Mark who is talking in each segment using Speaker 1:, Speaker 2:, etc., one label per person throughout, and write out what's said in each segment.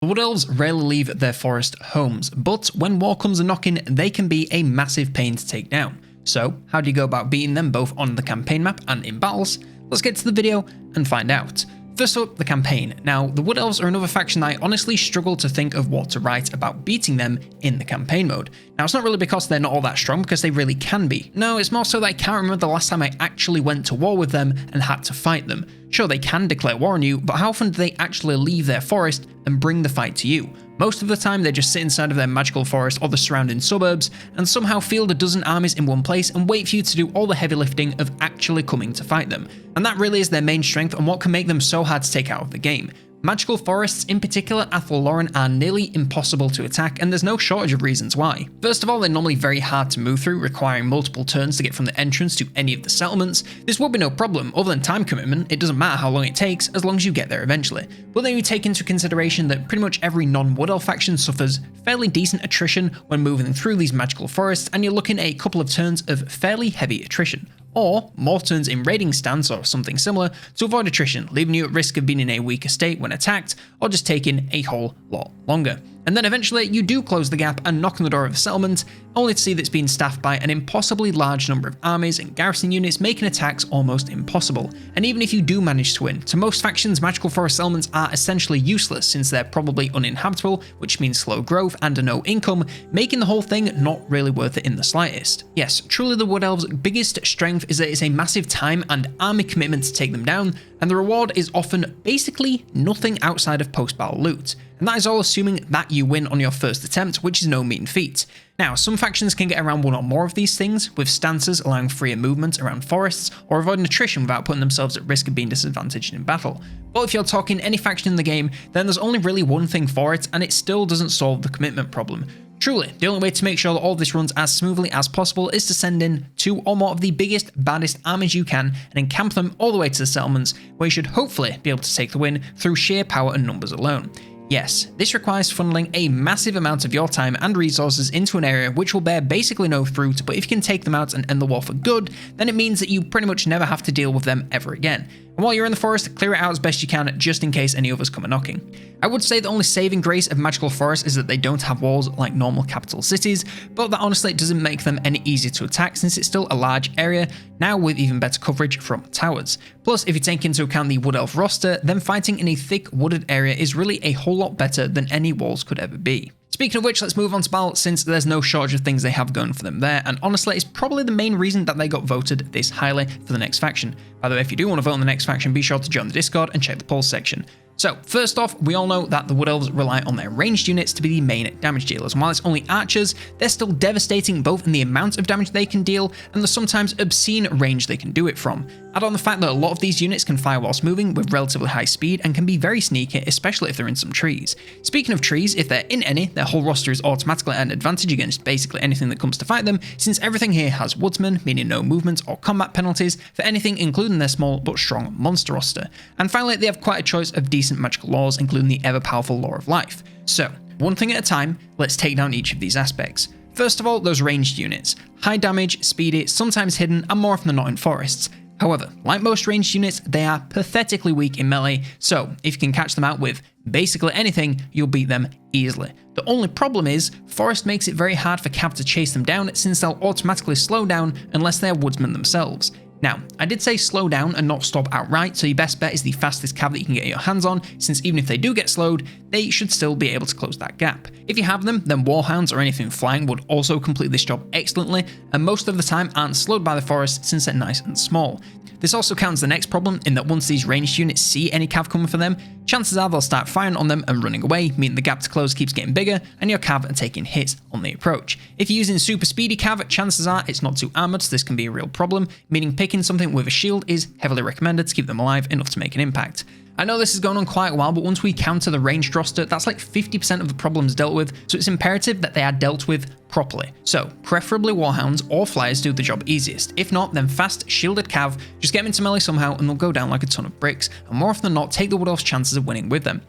Speaker 1: The Wood Elves rarely leave their forest homes, but when war comes a-knocking, they can be a massive pain to take down. So, how do you go about beating them both on the campaign map and in battles? Let's get to the video and find out. First up, the campaign. Now, the Wood Elves are another faction that I honestly struggle to think of what to write about beating them in the campaign mode. Now, it's not really because they're not all that strong, because they really can be. No, it's more so that I can't remember the last time I actually went to war with them and had to fight them. Sure, they can declare war on you, but how often do they actually leave their forest and bring the fight to you? Most of the time, they just sit inside of their magical forest or the surrounding suburbs and somehow field a dozen armies in one place and wait for you to do all the heavy lifting of actually coming to fight them. And that really is their main strength and what can make them so hard to take out of the game. Magical forests, in particular Athelloran, are nearly impossible to attack, and there's no shortage of reasons why. First of all, they're normally very hard to move through, requiring multiple turns to get from the entrance to any of the settlements. This would be no problem, other than time commitment. It doesn't matter how long it takes, as long as you get there eventually. But then you take into consideration that pretty much every non-Wood Elf faction suffers fairly decent attrition when moving through these magical forests, and you're looking at a couple of turns of fairly heavy attrition. Or more turns in raiding stance or something similar to avoid attrition, leaving you at risk of being in a weaker state when attacked, or just taking a whole lot longer. And then eventually you do close the gap and knock on the door of the settlement, only to see that it's being staffed by an impossibly large number of armies and garrison units, making attacks almost impossible. And even if you do manage to win, to most factions magical forest settlements are essentially useless since they're probably uninhabitable, which means slow growth and no income, making the whole thing not really worth it in the slightest. Yes, truly the Wood Elves' biggest strength is that it's a massive time and army commitment to take them down, and the reward is often basically nothing outside of post-battle loot. And that is all assuming that you win on your first attempt, which is no mean feat. Now, some factions can get around one or more of these things, with stances allowing freer movement around forests, or avoiding attrition without putting themselves at risk of being disadvantaged in battle. But if you're talking any faction in the game, then there's only really one thing for it, and it still doesn't solve the commitment problem. Truly, the only way to make sure that all this runs as smoothly as possible is to send in 2 or more of the biggest, baddest armies you can and encamp them all the way to the settlements, where you should hopefully be able to take the win through sheer power and numbers alone. Yes, this requires funneling a massive amount of your time and resources into an area which will bear basically no fruit, but if you can take them out and end the war for good, then it means that you pretty much never have to deal with them ever again. And while you're in the forest, clear it out as best you can just in case any others come a-knocking. I would say the only saving grace of magical forests is that they don't have walls like normal capital cities, but that honestly doesn't make them any easier to attack since it's still a large area, now with even better coverage from towers. Plus, if you take into account the Wood Elf roster, then fighting in a thick wooded area is really a whole lot better than any walls could ever be. Speaking of which, let's move on to battle since there's no shortage of things they have going for them there, and honestly it's probably the main reason that they got voted this highly for the next faction. By the way, if you do want to vote on the next faction, be sure to join the Discord and check the polls section. So, first off, we all know that the Wood Elves rely on their ranged units to be the main damage dealers, and while it's only archers, they're still devastating both in the amount of damage they can deal and the sometimes obscene range they can do it from. Add on the fact that a lot of these units can fire whilst moving with relatively high speed and can be very sneaky, especially if they're in some trees. Speaking of trees, if they're in any, their whole roster is automatically at an advantage against basically anything that comes to fight them, since everything here has woodsmen, meaning no movement or combat penalties for anything including their small but strong monster roster. And finally, they have quite a choice of decent magical laws, including the ever-powerful Law of Life. So, one thing at a time, let's take down each of these aspects. First of all, those ranged units. High damage, speedy, sometimes hidden, and more often than not in forests. However, like most ranged units, they are pathetically weak in melee, so if you can catch them out with basically anything, you'll beat them easily. The only problem is, forest makes it very hard for cav to chase them down since they'll automatically slow down unless they're woodsmen themselves. Now, I did say slow down and not stop outright, so your best bet is the fastest cav that you can get your hands on, since even if they do get slowed, they should still be able to close that gap. If you have them, then warhounds or anything flying would also complete this job excellently, and most of the time aren't slowed by the forest since they're nice and small. This also counts the next problem in that once these ranged units see any cav coming for them, chances are they'll start firing on them and running away, meaning the gap to close keeps getting bigger and your cav are taking hits on the approach. If you're using super speedy cav, chances are it's not too armoured, so this can be a real problem, meaning picking something with a shield is heavily recommended to keep them alive enough to make an impact. I know this has gone on quite a while, but once we counter the ranged roster, that's like 50% of the problems dealt with, so it's imperative that they are dealt with properly. So, preferably warhounds or flyers do the job easiest. If not, then fast, shielded cav, just get them into melee somehow and they'll go down like a ton of bricks, and more often than not, take the Wood Elf's chances of winning with them.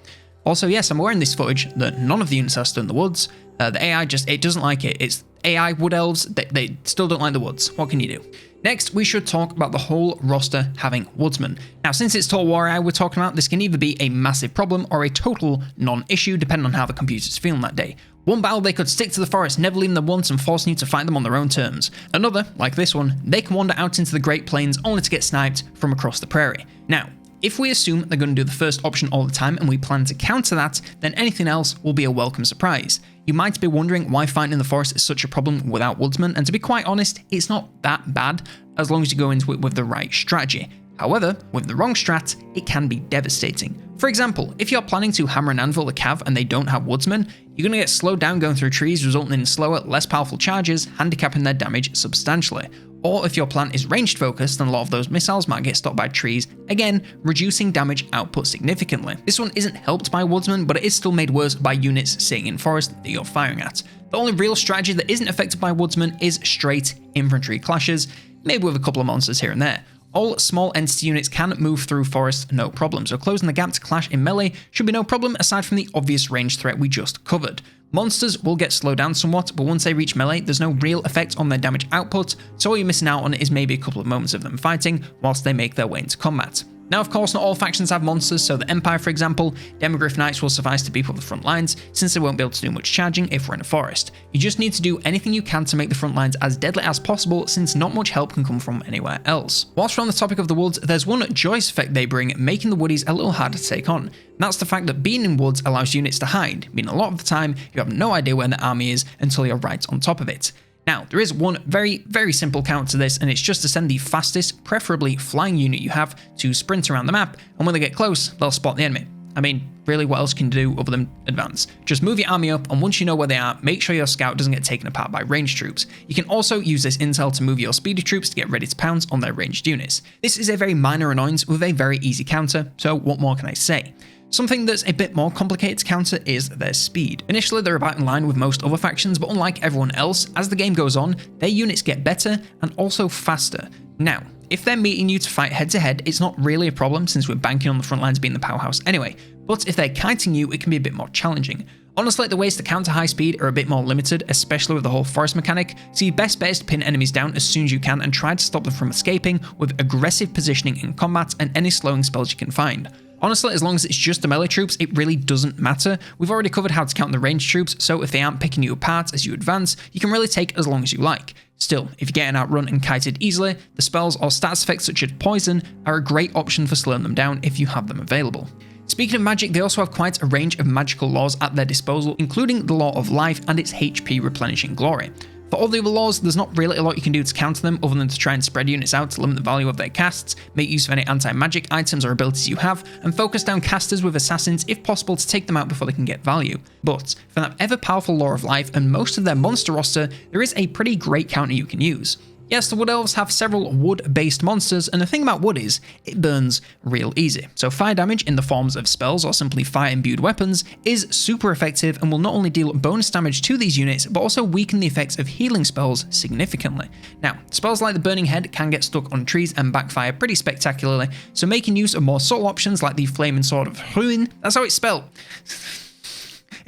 Speaker 1: Also, yes, I'm aware in this footage that none of the units are still in the woods. The AI it doesn't like it. It's AI wood elves, they still don't like the woods. What can you do? Next, we should talk about the whole roster having woodsmen. Now, since it's Total War AI we're talking about, this can either be a massive problem or a total non-issue, depending on how the computer's feeling that day. One battle, they could stick to the forest, never leaving them once and forcing you to fight them on their own terms. Another, like this one, they can wander out into the Great Plains only to get sniped from across the prairie. Now, if we assume they're going to do the first option all the time and we plan to counter that, then anything else will be a welcome surprise. You might be wondering why fighting in the forest is such a problem without woodsmen, and to be quite honest, it's not that bad as long as you go into it with the right strategy. However, with the wrong strat, it can be devastating. For example, if you're planning to hammer and anvil the cav and they don't have woodsmen, you're going to get slowed down going through trees, resulting in slower, less powerful charges, handicapping their damage substantially. Or if your plan is ranged focused, then a lot of those missiles might get stopped by trees, again, reducing damage output significantly. This one isn't helped by woodsmen, but it is still made worse by units sitting in forest that you're firing at. The only real strategy that isn't affected by woodsmen is straight infantry clashes, maybe with a couple of monsters here and there. All small entity units can move through forest no problem, so closing the gap to clash in melee should be no problem aside from the obvious range threat we just covered. Monsters will get slowed down somewhat, but once they reach melee, there's no real effect on their damage output, so all you're missing out on is maybe a couple of moments of them fighting whilst they make their way into combat. Now, of course, not all factions have monsters, so the Empire, for example, Demogryph Knights will suffice to beef up the front lines, since they won't be able to do much charging if we're in a forest. You just need to do anything you can to make the front lines as deadly as possible, since not much help can come from anywhere else. Whilst we're on the topic of the woods, there's one joyous effect they bring, making the woodies a little harder to take on. And that's the fact that being in woods allows units to hide, meaning a lot of the time you have no idea where the army is until you're right on top of it. Now, there is one very, very simple counter to this, and it's just to send the fastest, preferably flying unit you have to sprint around the map, and when they get close, they'll spot the enemy. I mean, really, what else can you do other than advance? Just move your army up, and once you know where they are, make sure your scout doesn't get taken apart by ranged troops. You can also use this intel to move your speedy troops to get ready to pounce on their ranged units. This is a very minor annoyance with a very easy counter, so what more can I say? Something that's a bit more complicated to counter is their speed. Initially, they're about in line with most other factions, but unlike everyone else, as the game goes on, their units get better and also faster. Now, if they're meeting you to fight head to head, it's not really a problem since we're banking on the front lines being the powerhouse anyway, but if they're kiting you, it can be a bit more challenging. Honestly, the ways to counter high speed are a bit more limited, especially with the whole forest mechanic, so your best bet is to pin enemies down as soon as you can and try to stop them from escaping with aggressive positioning in combat and any slowing spells you can find. Honestly, as long as it's just the melee troops, it really doesn't matter. We've already covered how to count the ranged troops, so if they aren't picking you apart as you advance, you can really take as long as you like. Still, if you're getting outrun and kited easily, the spells or stats effects such as poison are a great option for slowing them down if you have them available. Speaking of magic, they also have quite a range of magical laws at their disposal, including the Law of Life and its HP replenishing glory. For all the other laws, there's not really a lot you can do to counter them other than to try and spread units out to limit the value of their casts, make use of any anti-magic items or abilities you have, and focus down casters with assassins if possible to take them out before they can get value. But for that ever-powerful Law of Life and most of their monster roster, there is a pretty great counter you can use. Yes, the Wood Elves have several wood-based monsters, and the thing about wood is, it burns real easy. So fire damage in the forms of spells or simply fire-imbued weapons is super effective and will not only deal bonus damage to these units, but also weaken the effects of healing spells significantly. Now, spells like the Burning Head can get stuck on trees and backfire pretty spectacularly, so making use of more subtle options like the Flaming Sword of Hruin, that's how it's spelled,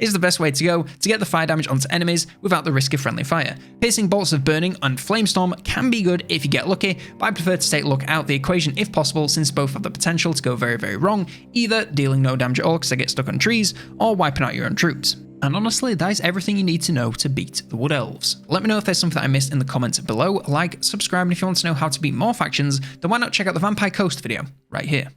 Speaker 1: is the best way to go to get the fire damage onto enemies without the risk of friendly fire. Piercing bolts of burning and flamestorm can be good if you get lucky, but I prefer to take luck out the equation if possible, since both have the potential to go very, very wrong, either dealing no damage at all because they get stuck on trees, or wiping out your own troops. And honestly, that is everything you need to know to beat the Wood Elves. Let me know if there's something that I missed in the comments below, like, subscribe, and if you want to know how to beat more factions, then why not check out the Vampire Coast video right here.